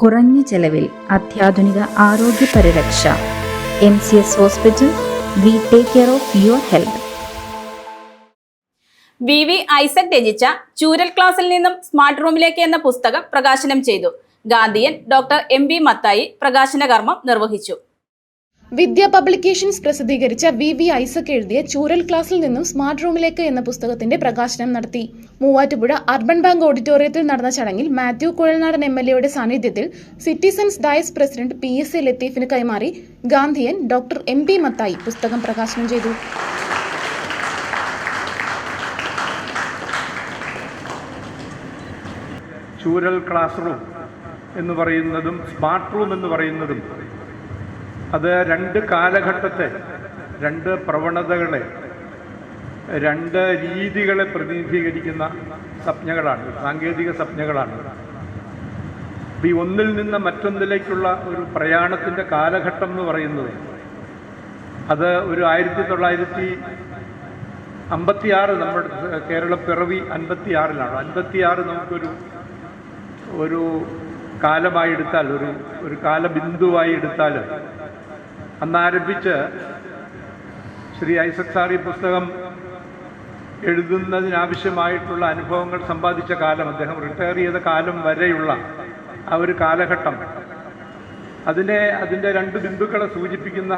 കുറഞ്ഞ ചെലവിൽ അത്യാധുനിക ആരോഗ്യ പരിരക്ഷ. MCS hospital. We take care of your health. VV Isaac രചിച്ച ചൂരൽ ക്ലാസ്സിൽ നിന്നും സ്മാർട്ട് റൂമിലേക്ക് എന്ന പുസ്തകം പ്രകാശനം ചെയ്തു. ഗാന്ധിയൻ ഡോക്ടർ MB മത്തായി പ്രകാശന കർമ്മം നിർവഹിച്ചു. വിദ്യ പബ്ലിക്കേഷൻസ് പ്രസിദ്ധീകരിച്ച VV ഐസക് എഴുതിയ ചൂരൽ ക്ലാസ്സിൽ നിന്നും സ്മാർട്ട് റൂമിലേക്ക് എന്ന പുസ്തകത്തിന്റെ പ്രകാശനം നടത്തി. മൂവാറ്റുപുഴ അർബൻ ബാങ്ക് ഓഡിറ്റോറിയത്തിൽ നടന്ന ചടങ്ങിൽ മാത്യു കുഴൽനാടൻ MLA സാന്നിധ്യത്തിൽ സിറ്റിസൺസ് ഡയസ് പ്രസിഡന്റ് PSA ലത്തീഫിന് കൈമാറി ഗാന്ധിയൻ ഡോക്ടർ MB മത്തായി പുസ്തകം പ്രകാശനം ചെയ്തു. ചൂരൽ ക്ലാസ് റൂം എന്ന് പറയുന്നതും സ്മാർട്ട് റൂം എന്ന് പറയുന്നതും അത് രണ്ട് കാലഘട്ടത്തെ, രണ്ട് പ്രവണതകളെ, രണ്ട് രീതികളെ പ്രതിനിധീകരിക്കുന്ന സംജ്ഞകളാണ്, സാങ്കേതിക സംജ്ഞകളാണ്. ഈ ഒന്നിൽ നിന്ന് മറ്റൊന്നിലേക്കുള്ള ഒരു പ്രയാണത്തിൻ്റെ കാലഘട്ടം എന്ന് പറയുന്നത് അത് ഒരു 1956 നമ്മുടെ കേരള പിറവി 56-ലാണ്. 56 നമുക്കൊരു കാലമായി എടുത്താൽ, ഒരു കാലബിന്ദുവായി എടുത്താൽ അന്നാരംഭിച്ച് ശ്രീ ഐസക് സാർ ഈ പുസ്തകം എഴുതുന്നതിനാവശ്യമായിട്ടുള്ള അനുഭവങ്ങൾ സമ്പാദിച്ച കാലം, അദ്ദേഹം റിട്ടയർ ചെയ്ത കാലം വരെയുള്ള ആ ഒരു കാലഘട്ടം, അതിൻ്റെ രണ്ട് ബിന്ദുക്കളെ സൂചിപ്പിക്കുന്ന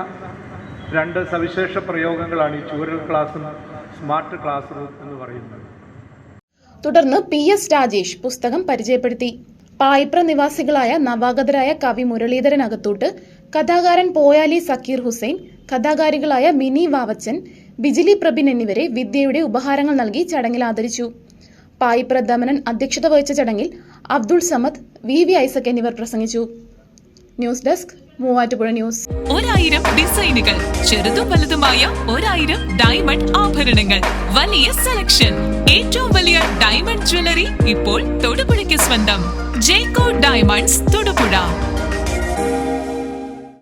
രണ്ട് സവിശേഷ പ്രയോഗങ്ങളാണ് ഈ ചൂരൽ ക്ലാസും സ്മാർട്ട് ക്ലാസ് റൂം എന്ന് പറയുന്നത്. തുടർന്ന് PS രാജേഷ് പുസ്തകം പരിചയപ്പെടുത്തി. പായിപ്ര നിവാസികളായ നവാഗതരായ കവി മുരളീധരൻ അകത്തൂട്ട്, കഥാകാരൻ പോയാലി സക്കീർ ഹുസൈൻ, കഥാകാരികളായ മിനി വാവച്ചൻ, ബിജിലി പ്രബിൻ എന്നിവരെ വിദ്യയുടെ ഉപഹാരങ്ങൾ നൽകി ചടങ്ങിൽ ആദരിച്ചു. പായിപ്ര ദമനൻ അധ്യക്ഷത വഹിച്ച ചടങ്ങിൽ അബ്ദുൾ സമദ്, VV ഐസക് എന്നിവർ പ്രസംഗിച്ചു. News desk, Muvattupuzha news. 1000 ഡിസൈനുകൾ, ചെറുതും വലുതുമായ 1000 ഡയമണ്ട് ആഭരണങ്ങൾ, വലിയ സെലക്ഷൻ, ഏറ്റവും വലിയ ഡയമണ്ട് ജ്വല്ലറി ഇപ്പോൾ തൊടുപുഴയ്ക്ക് സ്വന്തം. ജേക്കോ ഡയമണ്ട്സ് തൊടുപുഴ.